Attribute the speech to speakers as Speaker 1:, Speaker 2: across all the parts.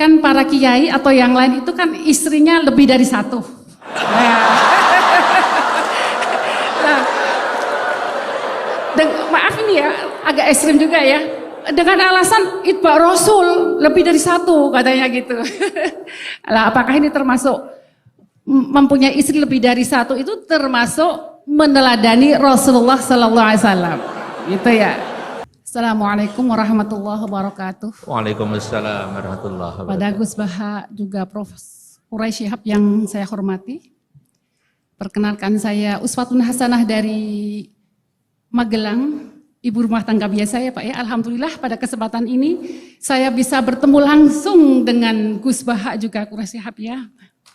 Speaker 1: kan para kiai atau yang lain itu kan istrinya lebih dari satu. Nah, maaf ini ya, agak ekstrim juga ya. Dengan alasan itba Rasul lebih dari satu katanya gitu. Lah, apakah ini termasuk mempunyai istri lebih dari satu itu termasuk meneladani Rasulullah Sallallahu Alaihi Wasallam? Gitu ya. Assalamualaikum warahmatullahi wabarakatuh.
Speaker 2: Waalaikumsalam warahmatullahi wabarakatuh.
Speaker 1: Pada Gus Baha juga Prof. Quraisy Shihab yang saya hormati. Perkenalkan saya Uswatun Hasanah dari Magelang, ibu rumah tangga biasa ya Pak ya. Alhamdulillah pada kesempatan ini saya bisa bertemu langsung dengan Gus Baha juga Quraisy Shihab ya.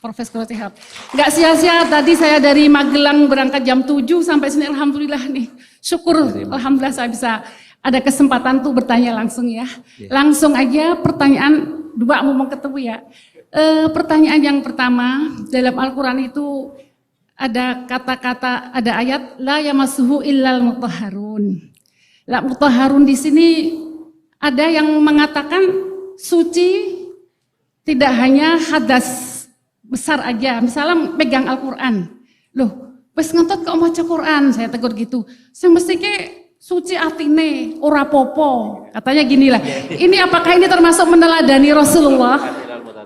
Speaker 1: Profesor Quraisy Shihab. Enggak sia-sia tadi saya dari Magelang berangkat jam 7 sampai sini alhamdulillah nih. Syukur alhamdulillah saya bisa ada kesempatan tuh bertanya langsung ya. Langsung aja pertanyaan dua mau ketemu ya. Pertanyaan yang pertama, dalam Al-Quran itu ada kata-kata, ada ayat la yamassuhu illal mutahharun. La mutahharun di sini ada yang mengatakan suci tidak hanya hadas besar aja. Misalnya pegang Al-Quran. Loh, wis ngentot kok maca Quran, saya tegur gitu. Saya mesti ke suci atine, ora popo. Katanya gini lah. Ini apakah ini termasuk meneladani Rasulullah?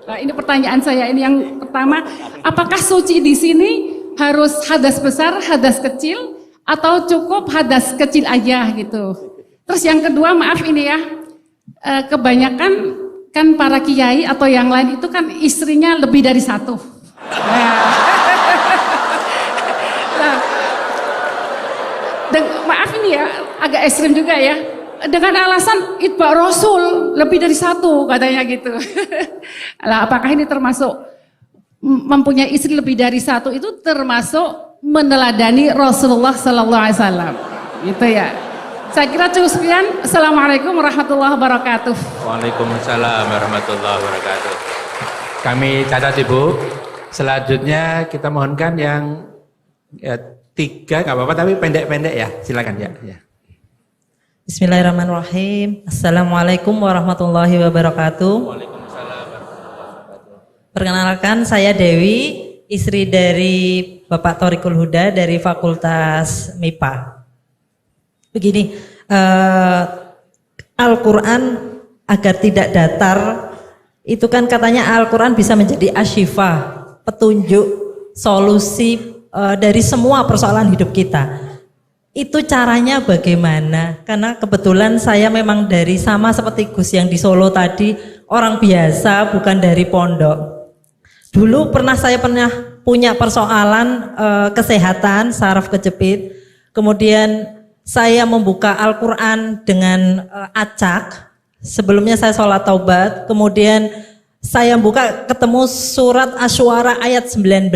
Speaker 1: Nah, ini pertanyaan saya. Ini yang pertama, apakah suci di sini harus hadas besar, hadas kecil, atau cukup hadas kecil aja gitu? Terus yang kedua, maaf ini ya, kebanyakan kan para kiai atau yang lain itu kan istrinya lebih dari satu. Maaf ini ya, agak ekstrim juga ya. Dengan alasan itba Rasul lebih dari satu katanya gitu. Lah, apakah ini termasuk mempunyai istri lebih dari satu itu termasuk meneladani Rasulullah Sallallahu Alaihi Wasallam? Gitu ya. Saya kira cukup sekian. Assalamualaikum warahmatullahi wabarakatuh.
Speaker 2: Waalaikumsalam warahmatullahi wabarakatuh. Kami catat Ibu. Selanjutnya kita mohonkan yang tiga, nggak apa-apa tapi pendek-pendek ya, silakan ya.
Speaker 3: Bismillahirrahmanirrahim. Assalamualaikum warahmatullahi wabarakatuh.
Speaker 2: Waalaikumsalam warahmatullahi wabarakatuh.
Speaker 3: Perkenalkan, saya Dewi, istri dari Bapak Thoriqul Huda dari Fakultas MIPA. Begini, Al-Quran agar tidak datar, itu kan katanya Al-Quran bisa menjadi asyifa, petunjuk, solusi dari semua persoalan hidup kita. Itu caranya bagaimana? Karena kebetulan saya memang dari sama seperti Gus yang di Solo tadi, orang biasa bukan dari pondok. Dulu saya pernah punya persoalan kesehatan, saraf kejepit. Kemudian saya membuka Al-Quran dengan acak. Sebelumnya saya sholat taubat. Kemudian saya buka ketemu surat Asy-Syu'ara ayat 19.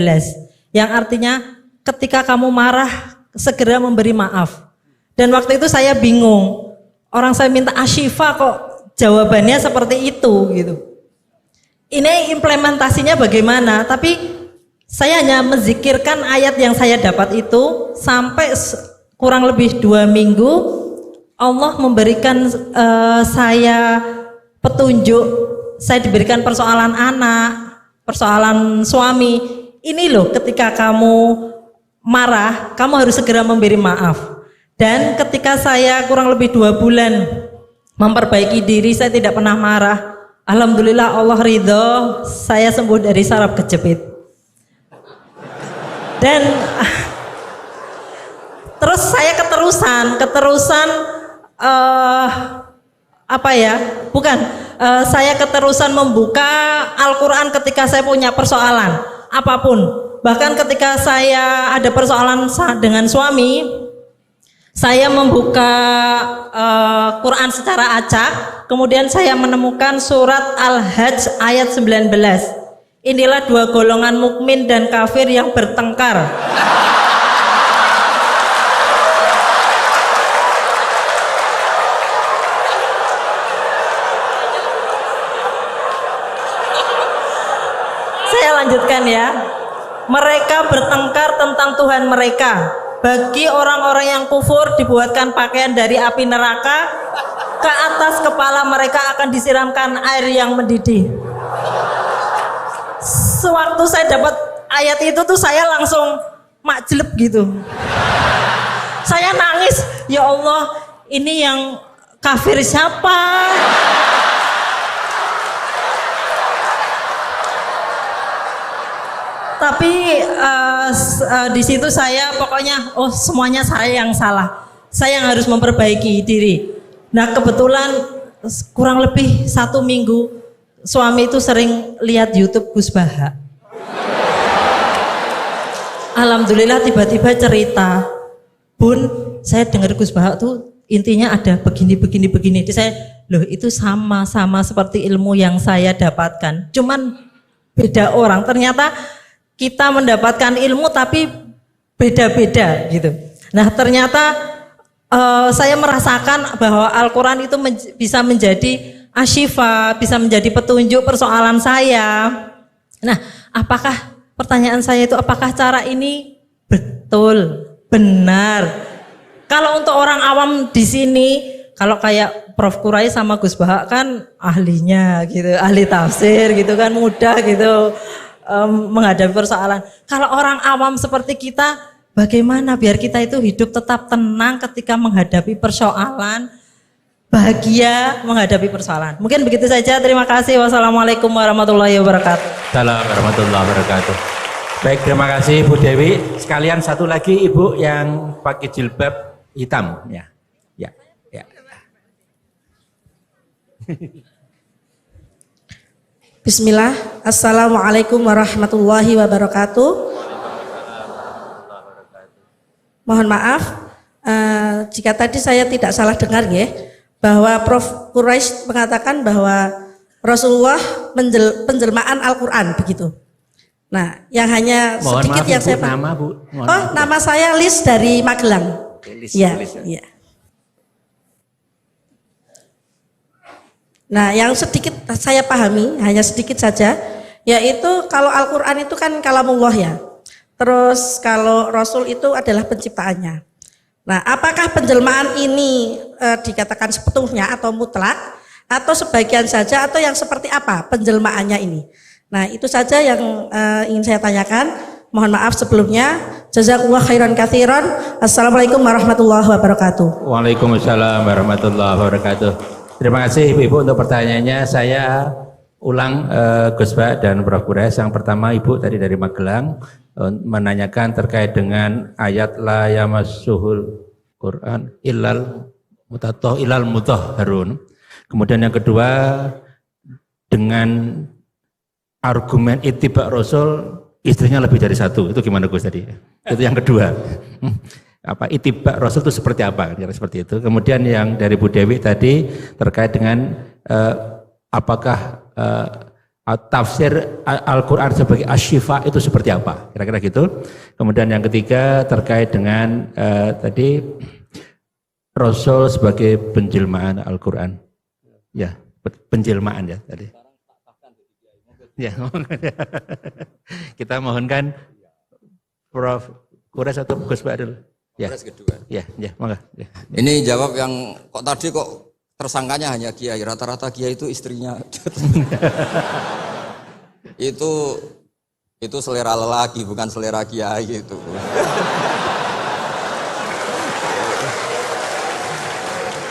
Speaker 3: Yang artinya ketika kamu marah segera memberi maaf. Dan waktu itu saya bingung. Orang saya minta asyifa kok jawabannya seperti itu gitu. Ini implementasinya bagaimana? Tapi saya hanya menzikirkan ayat yang saya dapat itu sampai kurang lebih 2 minggu. Allah memberikan saya petunjuk. Saya diberikan persoalan anak, persoalan suami. Ini loh, ketika kamu marah, kamu harus segera memberi maaf. Dan ketika saya kurang lebih 2 bulan memperbaiki diri, saya tidak pernah marah. Alhamdulillah Allah ridho, saya sembuh dari saraf kejepit. Dan terus saya saya keterusan membuka Al-Quran ketika saya punya persoalan apapun. Bahkan ketika saya ada persoalan dengan suami, saya membuka Quran secara acak, kemudian saya menemukan surat Al-Hajj ayat 19. Inilah 2 golongan mukmin dan kafir yang bertengkar. Saya lanjutkan ya. Mereka bertengkar tentang Tuhan mereka. Bagi orang-orang yang kufur dibuatkan pakaian dari api neraka, ke atas kepala mereka akan disiramkan air yang mendidih. sewaktu saya dapat ayat itu tuh saya langsung makjeleb gitu. Saya nangis, ya Allah, ini yang kafir siapa? Tapi di situ saya pokoknya, oh semuanya saya yang salah. Saya yang harus memperbaiki diri. Nah kebetulan kurang lebih 1 minggu suami itu sering lihat YouTube Gus Baha. Alhamdulillah tiba-tiba cerita, Bun, saya dengar Gus Baha tuh intinya ada begini. Jadi saya, loh itu sama seperti ilmu yang saya dapatkan. Cuman beda orang. Ternyata kita mendapatkan ilmu tapi beda-beda gitu. Nah ternyata saya merasakan bahwa Al-Quran itu bisa menjadi asyifa, bisa menjadi petunjuk persoalan saya. Nah apakah pertanyaan saya itu apakah cara ini betul, benar? Kalau untuk orang awam di sini, kalau kayak Prof. Kurai sama Gus Baha kan ahlinya gitu, ahli tafsir gitu kan, mudah gitu menghadapi persoalan. Kalau orang awam seperti kita, bagaimana biar kita itu hidup tetap tenang ketika menghadapi persoalan, bahagia menghadapi persoalan. Mungkin begitu saja. Terima kasih. Wassalamualaikum warahmatullahi wabarakatuh.
Speaker 2: Assalamualaikum warahmatullahi wabarakatuh. Baik, terima kasih Bu Dewi. Sekalian satu lagi Ibu yang pakai jilbab hitam ya. Ya.
Speaker 4: Bismillah, Assalamualaikum warahmatullahi wabarakatuh. Mohon maaf, jika tadi saya tidak salah dengar ya, bahwa Prof. Quraisy mengatakan bahwa Rasulullah penjelmaan Al-Quran begitu. Nah, yang hanya
Speaker 2: Mohon
Speaker 4: sedikit
Speaker 2: maaf,
Speaker 4: yang
Speaker 2: Ibu,
Speaker 4: saya
Speaker 2: nama Bu.
Speaker 4: nama saya Lis dari Magelang. Ya. Nah, yang sedikit saya pahami, hanya sedikit saja, yaitu kalau Al-Quran itu kan kalamullah ya. Terus kalau Rasul itu adalah penciptaannya. Nah, apakah penjelmaan ini dikatakan sepenuhnya atau mutlak, atau sebagian saja, atau yang seperti apa penjelmaannya ini? Nah, itu saja yang ingin saya tanyakan. Mohon maaf sebelumnya. Jazakallah khairan katsiran. Assalamualaikum warahmatullahi wabarakatuh.
Speaker 2: Waalaikumsalam warahmatullahi wabarakatuh. Terima kasih Ibu untuk pertanyaannya. Saya ulang Gus Baha dan Prof. Quraisy. Yang pertama Ibu tadi dari Magelang menanyakan terkait dengan ayat la yamassuhul Quran illal mutahharun. Kemudian yang kedua dengan argumen ittiba Rasul istrinya lebih dari satu. Itu gimana Gus tadi? Itu yang kedua. Apa ittiba Rasul itu seperti apa? Kira seperti itu. Kemudian yang dari Bu Dewi tadi terkait dengan apakah tafsir Al-Quran sebagai asyifa itu seperti apa? Kira-kira gitu. Kemudian yang ketiga terkait dengan tadi Rasul sebagai penjelmaan Al-Quran. Ya, penjelmaan ya tadi. Ya, kita mohonkan Prof. Quraisy atau Gus Baha dulu. Ya.
Speaker 5: Kedua.
Speaker 2: Ya, monggo. Ya.
Speaker 5: Ini jawab yang kok tadi kok tersangkanya hanya kiai, rata-rata kiai itu istrinya. itu selera lelaki bukan selera kiai itu.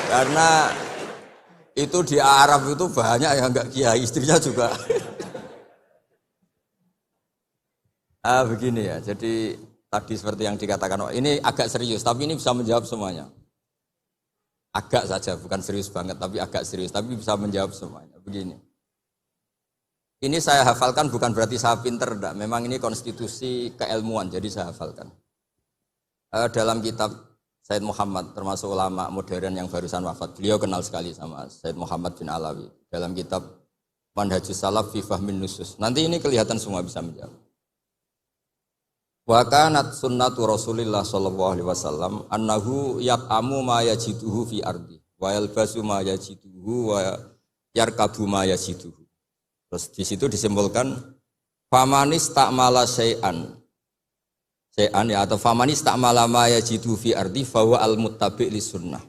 Speaker 5: Karena itu di Arab itu banyak yang enggak kiai, istrinya juga. Begini ya, jadi tadi seperti yang dikatakan, ini agak serius, tapi ini bisa menjawab semuanya. Agak saja, bukan serius banget, tapi agak serius, tapi bisa menjawab semuanya. Begini, ini saya hafalkan bukan berarti saya pinter, enggak. Memang ini konstitusi keilmuan, jadi saya hafalkan. Dalam kitab Said Muhammad, termasuk ulama modern yang barusan wafat, beliau kenal sekali sama Said Muhammad bin Alawi. Dalam kitab Manhajus Salaf fi Fahmin Nusus. Nanti ini kelihatan semua bisa menjawab. Wa kanat sunnatu Rasulillah sallallahu alaihi wasallam annahu yat'amu ma yajiduhu fi ardi wa yalbasu ma yajiduhu wa yarkabu ma yajiduhu. Terus di situ disimpulkan famanis ta'mala syai'an ya, atau famanis ta'mala ma yajiduhu fi ardi fa huwa al-muttabi' li sunnah.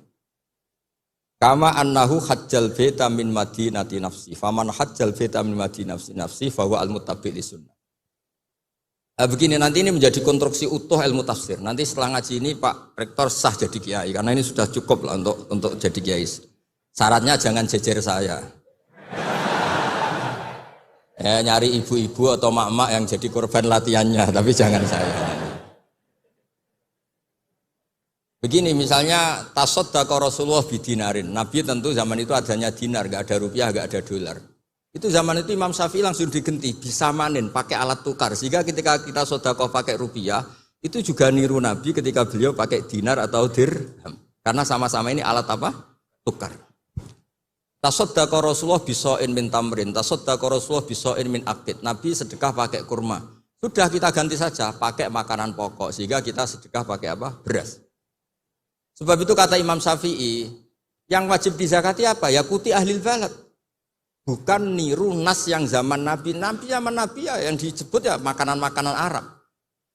Speaker 5: Kama annahu hajjal baita min madinati nafsi faman hajjal baita min madinati nafsi fa huwa al-muttabi' li sunnah. Begini, nanti ini menjadi konstruksi utuh ilmu tafsir. Nanti setelah ngaji ini Pak Rektor sah jadi kiai, karena ini sudah cukup lah untuk jadi kiai. Syaratnya jangan jejer saya. Nyari ibu-ibu atau mak-mak yang jadi korban latihannya, tapi jangan saya. Begini, misalnya tasaddaqa Rasulullah bidinarin. Nabi tentu zaman itu adanya dinar, gak ada rupiah, gak ada dolar. Itu zaman itu Imam Syafi'i langsung digenti, bisa manen pakai alat tukar. Sehingga ketika kita sedekah pakai rupiah, itu juga niru Nabi ketika beliau pakai dinar atau dirham. Karena sama-sama ini alat apa? Tukar. Tasaddaqa Rasulullah bisa'in min tamrin, tasaddaqa Rasulullah bisa'in min aqid. Nabi sedekah pakai kurma. Sudah kita ganti saja pakai makanan pokok, sehingga kita sedekah pakai apa? Beras. Sebab itu kata Imam Syafi'i, yang wajib dizakati apa? Ya kuti ahlil balad. Bukan niru nas yang zaman Nabi. Nabi zaman Nabi ya yang disebut ya makanan-makanan Arab.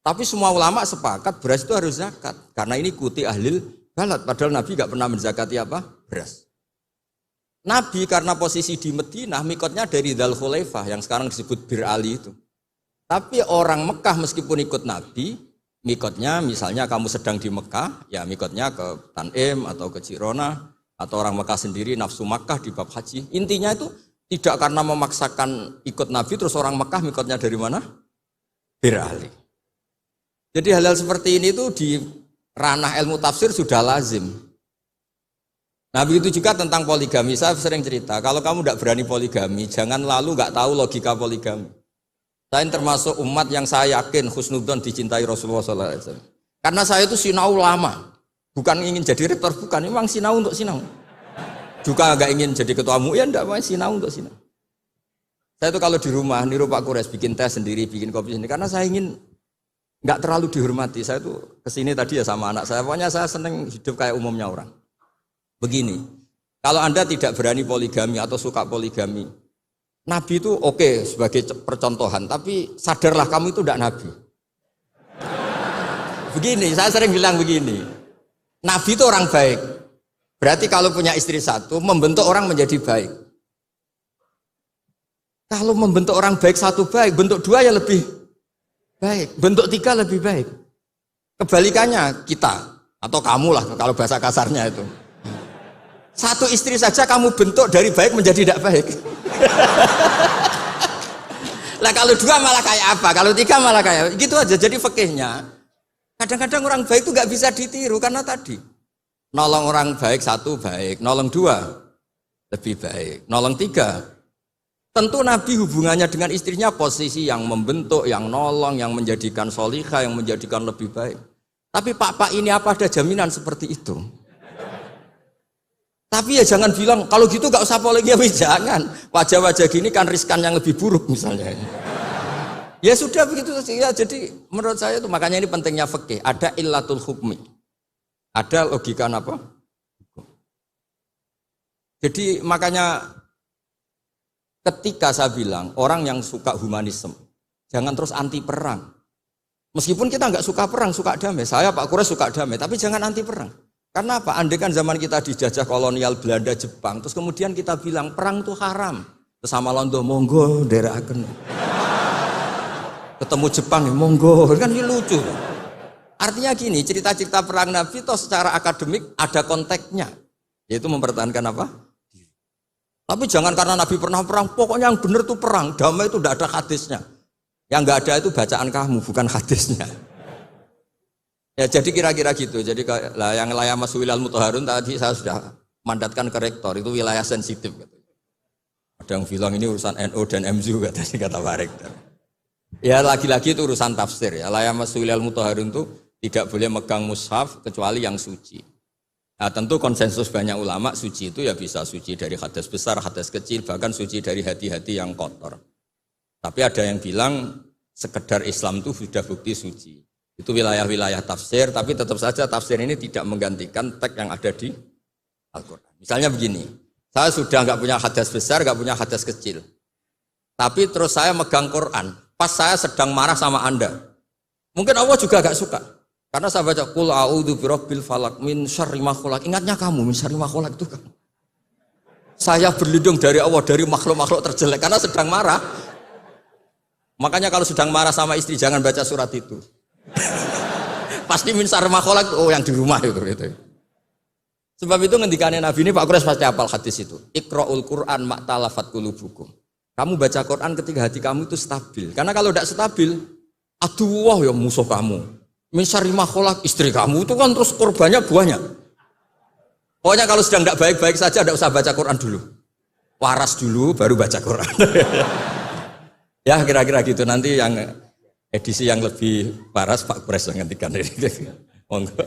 Speaker 5: Tapi semua ulama sepakat beras itu harus zakat. Karena ini kuti ahlil balad. Padahal Nabi gak pernah menzakati apa? Beras. Nabi karena posisi di Madinah, mikotnya dari Dzul Khulaifah yang sekarang disebut Bir Ali itu. Tapi orang Mekah meskipun ikut Nabi, mikotnya misalnya kamu sedang di Mekah, ya mikotnya ke Tanim atau ke Jirona, atau orang Mekah sendiri nafsu Makkah di bab haji. Intinya itu tidak karena memaksakan ikut Nabi, terus orang Mekah mikotnya dari mana? Bir Ali. Jadi hal-hal seperti ini itu di ranah ilmu tafsir sudah lazim. Nah begitu juga tentang poligami, saya sering cerita, kalau kamu tidak berani poligami, jangan lalu nggak tahu logika poligami. Saya termasuk umat yang saya yakin husnudzon dicintai Rasulullah SAW. Karena saya itu sinau lama, bukan ingin jadi rektor, bukan, memang sinau untuk sinau. Juga nggak ingin jadi ketua MUI, ya enggak, sinau untuk sinau. Saya itu kalau di rumah, niru Pak Kures, bikin teh sendiri, bikin kopi sendiri, karena saya ingin nggak terlalu dihormati. Saya tuh kesini tadi ya sama anak saya, pokoknya saya seneng hidup kayak umumnya orang. Begini, kalau Anda tidak berani poligami atau suka poligami, Nabi itu oke sebagai percontohan, tapi sadarlah kamu itu tidak Nabi. Begini, saya sering bilang begini, Nabi itu orang baik, berarti kalau punya istri satu, membentuk orang menjadi baik. Kalau membentuk orang baik satu baik, bentuk dua ya lebih baik, bentuk tiga lebih baik. Kebalikannya kita, atau kamu lah kalau bahasa kasarnya itu. Satu istri saja kamu bentuk dari baik menjadi tidak baik. Lah kalau dua malah kayak apa? Kalau tiga malah kayak gitu aja. Jadi fikihnya kadang-kadang orang baik itu nggak bisa ditiru karena tadi nolong orang baik satu baik, nolong dua lebih baik, nolong tiga. Tentu Nabi hubungannya dengan istrinya posisi yang membentuk, yang nolong, yang menjadikan solihah, yang menjadikan lebih baik. Tapi Pak ini apa ada jaminan seperti itu? Tapi ya jangan bilang, kalau gitu gak usah poligami, jangan. Wajah-wajah gini kan riskan yang lebih buruk misalnya. Ya sudah begitu ya. Jadi menurut saya itu makanya ini pentingnya fikih. Ada illatul hukmi. Ada logika apa? Jadi makanya ketika saya bilang orang yang suka humanisme, jangan terus anti perang. Meskipun kita nggak suka perang, suka damai. Saya Pak Kures suka damai, tapi jangan anti perang. Karena apa? Andai kan zaman kita dijajah kolonial Belanda, Jepang, terus kemudian kita bilang perang itu haram. Terus sama Londo, monggo, derekaken. Ketemu Jepang, monggo, kan ini lucu. Artinya gini, cerita-cerita perang Nabi itu secara akademik ada konteksnya, yaitu mempertahankan apa? Tapi jangan karena Nabi pernah perang, pokoknya yang benar itu perang, damai itu tidak ada hadisnya. Yang nggak ada itu bacaan kamu, bukan hadisnya. Ya jadi kira-kira gitu. Jadi yang wilayah Mas'ulil Mutahharun tadi saya sudah mandatkan ke rektor, itu wilayah sensitif. Ada yang bilang ini urusan NU dan MZU kata Pak Rektor. Ya lagi-lagi itu urusan tafsir ya. Wilayah Mas'ulil Mutahharun itu tidak boleh megang mushaf kecuali yang suci. Nah tentu konsensus banyak ulama suci itu ya bisa suci dari hadas besar, hadas kecil, bahkan suci dari hati-hati yang kotor. Tapi ada yang bilang sekedar Islam itu sudah bukti suci. Itu wilayah-wilayah tafsir, tapi tetap saja tafsir ini tidak menggantikan teks yang ada di Al-Quran. Misalnya begini, saya sudah nggak punya hadas besar, nggak punya hadas kecil. Tapi terus saya megang Quran, pas saya sedang marah sama Anda. Mungkin Allah juga nggak suka. Karena saya baca, Qul a'udzu birabbil falaq min syarri ma khalaq. Ingatnya kamu, min syarri ma khalaq itu kan. Saya berlindung dari Allah, dari makhluk-makhluk terjelek, karena sedang marah. Makanya kalau sedang marah sama istri jangan baca surat itu. Pasti min syarri ma khalaq, oh yang di rumah itu. Sebab itu ngendikane Nabi ini Pak Kures pasti hafal hadis itu. Iqra'ul Qur'an ma'talafat qulubukum. Kamu baca Quran ketika hati kamu itu stabil. Karena kalau tidak stabil, aduh wah ya musuh kamu. Min syarri ma khalaq, istri kamu itu kan terus korbannya banyak. Pokoknya kalau sedang tidak baik-baik saja tidak usah baca Quran dulu. Waras dulu baru baca Quran. Ya kira-kira gitu. Nanti yang edisi yang lebih waras Pak Kures yang ngendikan ini. Monggo.